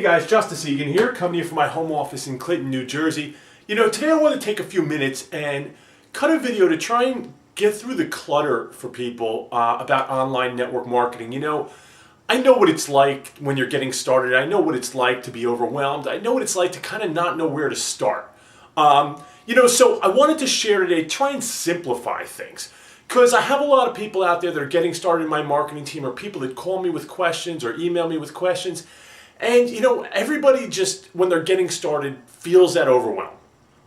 Hey guys, Justice Egan here, coming to you from my home office in Clinton, New Jersey. Today I want to take a few minutes and cut a video to try and get through the clutter for people about online network marketing. I know what it's like when you're getting started. I know what it's like to be overwhelmed. I know what it's like to kind of not know where to start. So I wanted to share today, try and simplify things. Because I have a lot of people out there that are getting started in my marketing team, or people that call me with questions or email me with questions. And everybody just, when they're getting started, feels that overwhelm.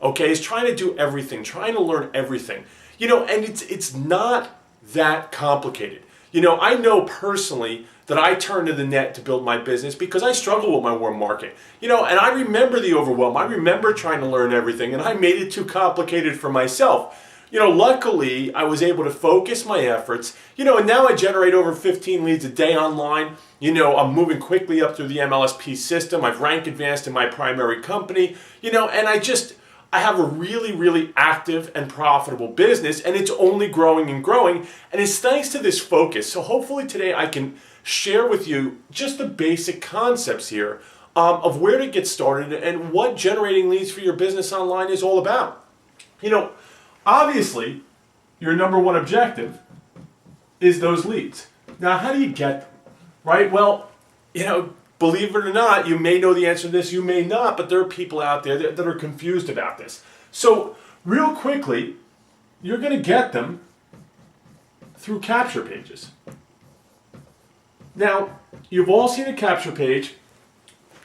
Okay, is trying to do everything, trying to learn everything. And it's not that complicated. I know personally that I turn to the net to build my business because I struggle with my warm market. And I remember the overwhelm. I remember trying to learn everything, and I made it too complicated for myself. Luckily, I was able to focus my efforts, and now I generate over 15 leads a day online. I'm moving quickly up through the MLSP system. I've rank advanced in my primary company, and I have a really, really active and profitable business, and it's only growing and growing, and it's thanks to this focus. So hopefully today I can share with you just the basic concepts here of where to get started and what generating leads for your business online is all about. Obviously, your number one objective is those leads. Now, how do you get them, right? Well, believe it or not, you may know the answer to this, you may not, but there are people out there that are confused about this. So, real quickly, you're going to get them through capture pages. Now, you've all seen a capture page.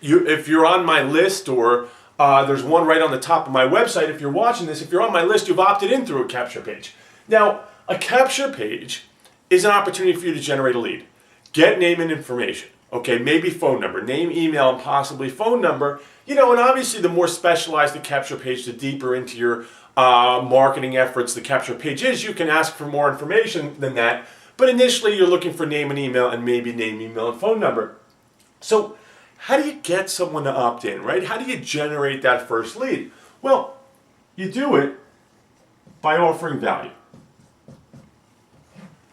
If you're on my list, or there's one right on the top of my website. If you're watching this, if you're on my list, you've opted in through a capture page. Now, a capture page is an opportunity for you to generate a lead. Get name and information. Okay, maybe phone number, name, email, and possibly phone number. And obviously the more specialized the capture page, the deeper into your marketing efforts the capture page is, you can ask for more information than that. But initially you're looking for name and email, and maybe name, email, and phone number. So how do you get someone to opt in, right? How do you generate that first lead? Well, you do it by offering value.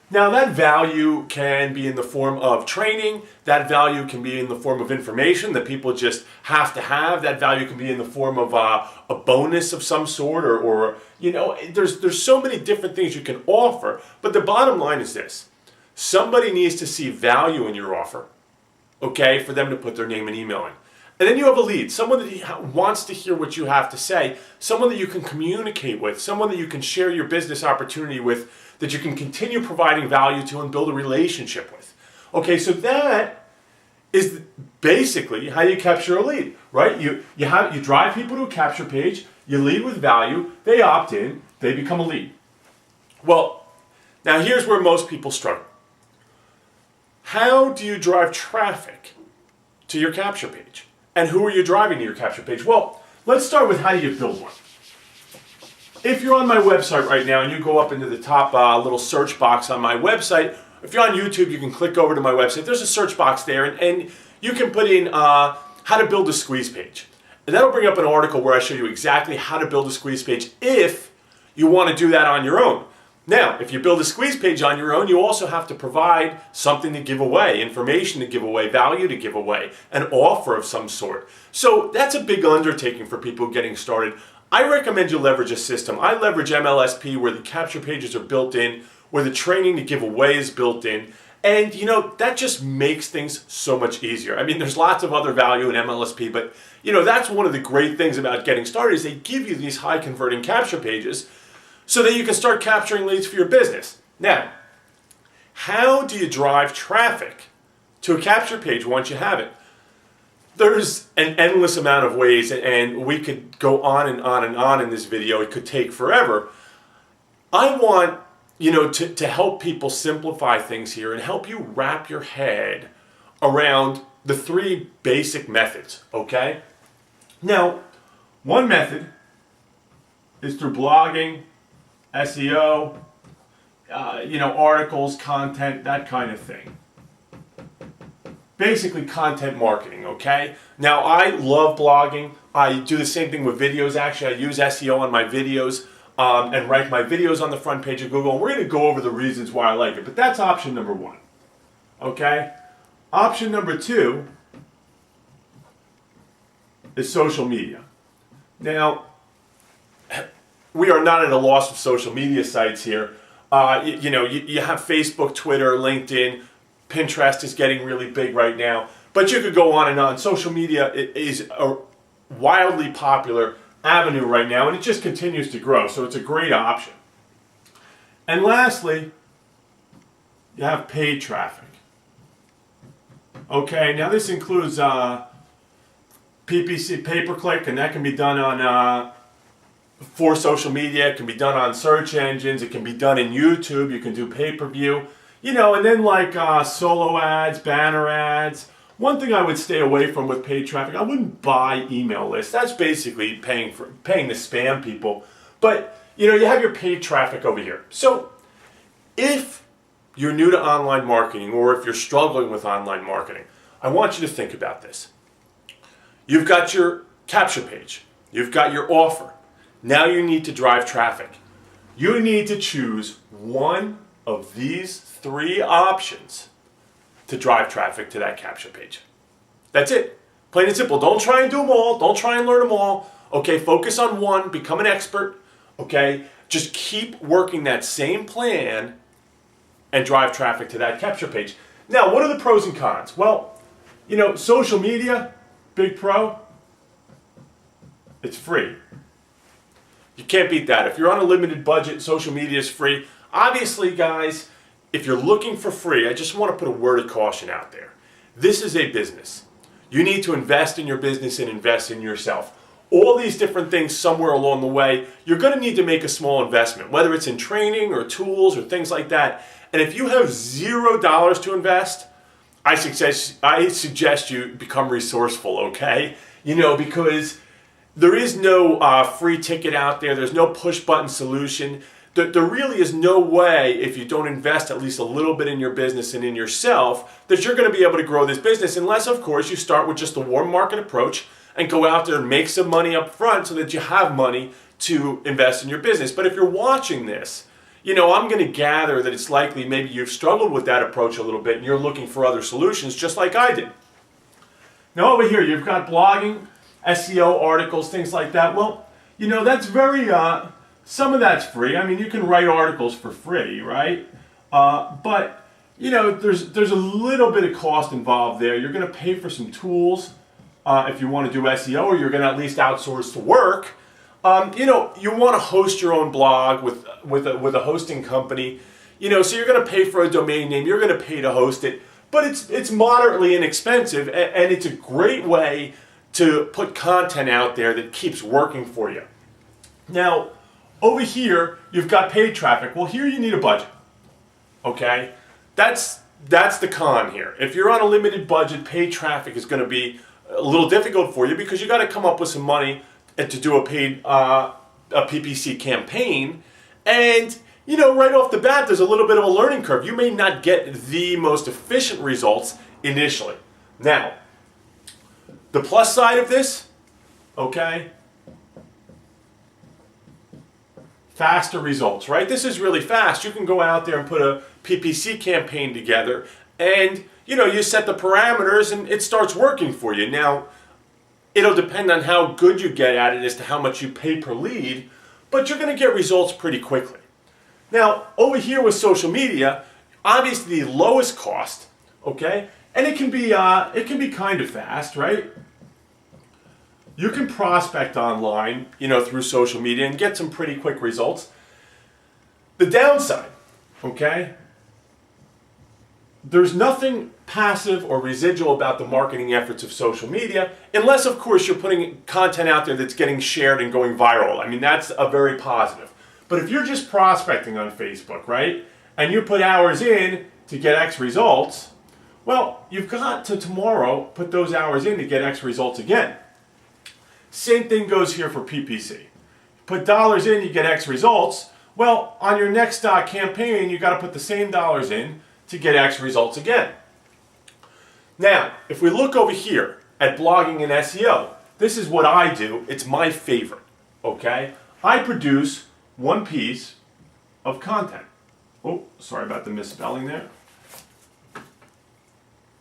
Now, that value can be in the form of training. That value can be in the form of information that people just have to have. That value can be in the form of a bonus of some sort, or there's so many different things you can offer. But the bottom line is this: somebody needs to see value in your offer. Okay, for them to put their name and email in. And then you have a lead, someone that wants to hear what you have to say, someone that you can communicate with, someone that you can share your business opportunity with, that you can continue providing value to and build a relationship with. Okay, so that is basically how you capture a lead, right? You drive people to a capture page, you lead with value, they opt in, they become a lead. Well, now here's where most people struggle. How do you drive traffic to your capture page? And who are you driving to your capture page? Well, let's start with how do you build one. If you're on my website right now and you go up into the top little search box on my website, if you're on YouTube, you can click over to my website. There's a search box there, and you can put in how to build a squeeze page. And that'll bring up an article where I show you exactly how to build a squeeze page if you want to do that on your own. Now, if you build a squeeze page on your own, you also have to provide something to give away, information to give away, value to give away, an offer of some sort. So that's a big undertaking for people getting started. I recommend you leverage a system. I leverage MLSP, where the capture pages are built in, where the training to give away is built in. And that just makes things so much easier. I mean, there's lots of other value in MLSP, but that's one of the great things about getting started is they give you these high converting capture pages so that you can start capturing leads for your business. Now, how do you drive traffic to a capture page once you have it? There's an endless amount of ways, and we could go on and on and on in this video. It could take forever. I want to help people simplify things here and help you wrap your head around the three basic methods, okay? Now, one method is through blogging, SEO, articles, content, that kind of thing. Basically content marketing, okay? Now, I love blogging. I do the same thing with videos. Actually, I use SEO on my videos and rank my videos on the front page of Google. And we're going to go over the reasons why I like it. But that's option number one, okay? Option number two is social media. Now, we are not at a loss of social media sites here. You have Facebook, Twitter, LinkedIn, Pinterest is getting really big right now. But you could go on and on. Social media is a wildly popular avenue right now, and it just continues to grow. So it's a great option. And lastly, you have paid traffic. Okay, now this includes PPC, pay-per-click, and that can be done on for social media. It can be done on search engines. It can be done in YouTube. You can do pay-per-view. And then like solo ads, banner ads. One thing I would stay away from with paid traffic, I wouldn't buy email lists. That's basically paying to spam people. But you have your paid traffic over here. So if you're new to online marketing, or if you're struggling with online marketing, I want you to think about this. You've got your capture page. You've got your offer. Now you need to drive traffic. You need to choose one of these 3 options to drive traffic to that capture page. That's it. Plain and simple. Don't try and do them all. Don't try and learn them all. Okay, focus on one. Become an expert. Okay, just keep working that same plan and drive traffic to that capture page. Now, what are the pros and cons? Well, social media, big pro, it's free. You can't beat that. If you're on a limited budget, social media is free. Obviously, guys, if you're looking for free, I just want to put a word of caution out there. This is a business. You need to invest in your business and invest in yourself. All these different things somewhere along the way, you're going to need to make a small investment, whether it's in training or tools or things like that. And if you have $0 to invest, I suggest you become resourceful, okay? Because there is no free ticket out there. There's no push-button solution. There really is no way, if you don't invest at least a little bit in your business and in yourself, that you're going to be able to grow this business, unless, of course, you start with just a warm market approach and go out there and make some money up front so that you have money to invest in your business. But if you're watching this, I'm going to gather that it's likely maybe you've struggled with that approach a little bit and you're looking for other solutions just like I did. Now over here, you've got blogging, SEO, articles, things like that. Well, that's very, some of that's free. I mean, you can write articles for free, right? But, there's a little bit of cost involved there. You're going to pay for some tools if you want to do SEO, or you're going to at least outsource the work. You want to host your own blog with a hosting company. So you're going to pay for a domain name. You're going to pay to host it. But it's moderately inexpensive, and it's a great way to put content out there that keeps working for you. Now, over here, you've got paid traffic. Well, here you need a budget, okay? That's the con here. If you're on a limited budget, paid traffic is going to be a little difficult for you because you got to come up with some money to do a paid a PPC campaign. And, right off the bat, there's a little bit of a learning curve. You may not get the most efficient results initially. Now, the plus side of this, okay, faster results, right? This is really fast. You can go out there and put a PPC campaign together and, you set the parameters and it starts working for you. Now, it'll depend on how good you get at it as to how much you pay per lead, but you're going to get results pretty quickly. Now, over here with social media, obviously the lowest cost, okay, and it can be kind of fast, right? You can prospect online, through social media and get some pretty quick results. The downside, okay, there's nothing passive or residual about the marketing efforts of social media, unless, of course, you're putting content out there that's getting shared and going viral. I mean, that's a very positive. But if you're just prospecting on Facebook, right, and you put hours in to get X results, well, you've got to tomorrow put those hours in to get X results again. Same thing goes here for PPC. Put dollars in, you get X results. Well, on your next campaign, you got to put the same dollars in to get X results again. Now, if we look over here at blogging and SEO, this is what I do. It's my favorite, okay? I produce one piece of content. Oh, sorry about the misspelling there.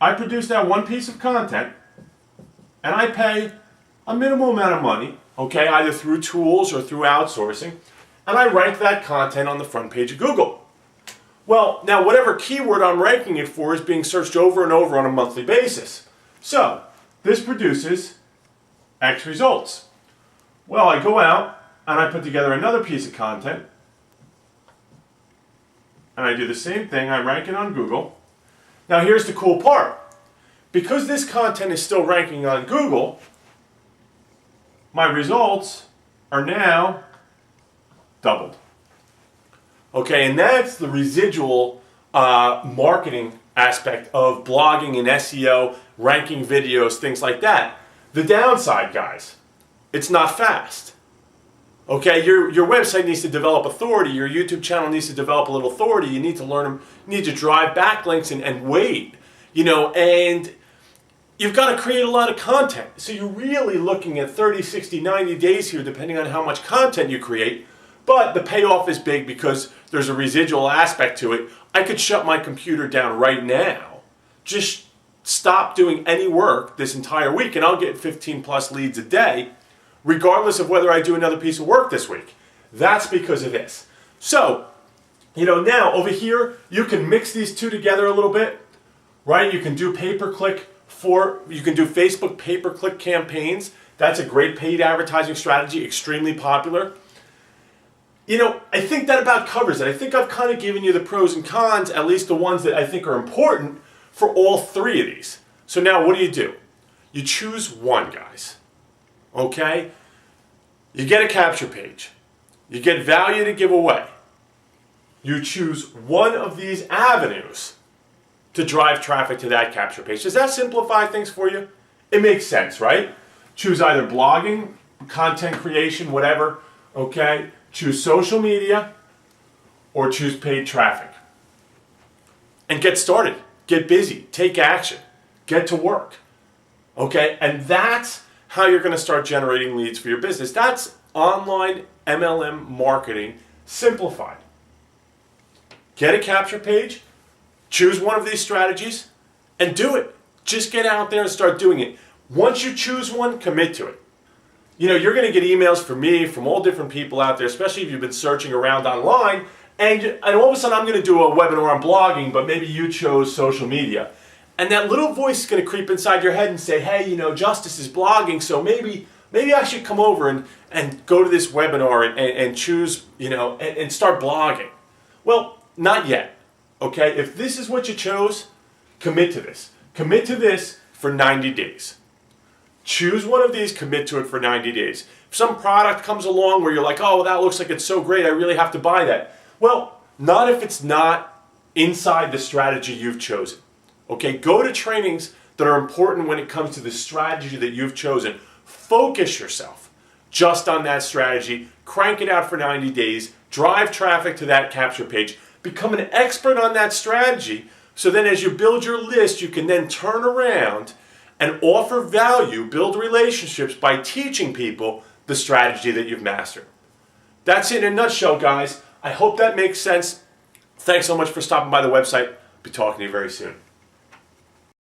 I produce that one piece of content, and I pay a minimal amount of money, okay, either through tools or through outsourcing, and I rank that content on the front page of Google. Well, now whatever keyword I'm ranking it for is being searched over and over on a monthly basis. So, this produces X results. Well, I go out and I put together another piece of content, and I do the same thing. I rank it on Google. Now here's the cool part. Because this content is still ranking on Google, my results are now doubled. Okay, and that's the residual marketing aspect of blogging and SEO, ranking videos, things like that. The downside, guys, it's not fast. Okay, your website needs to develop authority. Your YouTube channel needs to develop a little authority. You need to learn them. You need to drive backlinks and wait. And you've got to create a lot of content. So you're really looking at 30, 60, 90 days here, depending on how much content you create. But the payoff is big because there's a residual aspect to it. I could shut my computer down right now. Just stop doing any work this entire week, and I'll get 15 plus leads a day, regardless of whether I do another piece of work this week. That's because of this. So, now over here, you can mix these two together a little bit, right? You can do pay-per-click you can do Facebook pay-per-click campaigns. That's a great paid advertising strategy, extremely popular. I think that about covers it. I think I've kind of given you the pros and cons, at least the ones that I think are important for all three of these. So now what do? You choose one, guys. Okay? You get a capture page. You get value to give away. You choose one of these avenues to drive traffic to that capture page. Does that simplify things for you? It makes sense, right? Choose either blogging, content creation, whatever, okay? Choose social media or choose paid traffic. And get started. Get busy. Take action. Get to work. Okay? And that's how you're going to start generating leads for your business. That's online MLM marketing simplified. Get a capture page, choose one of these strategies, and do it. Just get out there and start doing it. Once you choose one, commit to it. You're going to get emails from me, from all different people out there, especially if you've been searching around online, and all of a sudden I'm going to do a webinar on blogging, but maybe you chose social media. And that little voice is going to creep inside your head and say, hey, Justice is blogging, so maybe I should come over and go to this webinar and choose, and start blogging. Well, not yet. Okay? If this is what you chose, commit to this. Commit to this for 90 days. Choose one of these, commit to it for 90 days. If some product comes along where you're like, oh, that looks like it's so great, I really have to buy that. Well, not if it's not inside the strategy you've chosen. Okay, go to trainings that are important when it comes to the strategy that you've chosen. Focus yourself just on that strategy. Crank it out for 90 days. Drive traffic to that capture page. Become an expert on that strategy. So then as you build your list, you can then turn around and offer value, build relationships by teaching people the strategy that you've mastered. That's it in a nutshell, guys. I hope that makes sense. Thanks so much for stopping by the website. Be talking to you very soon.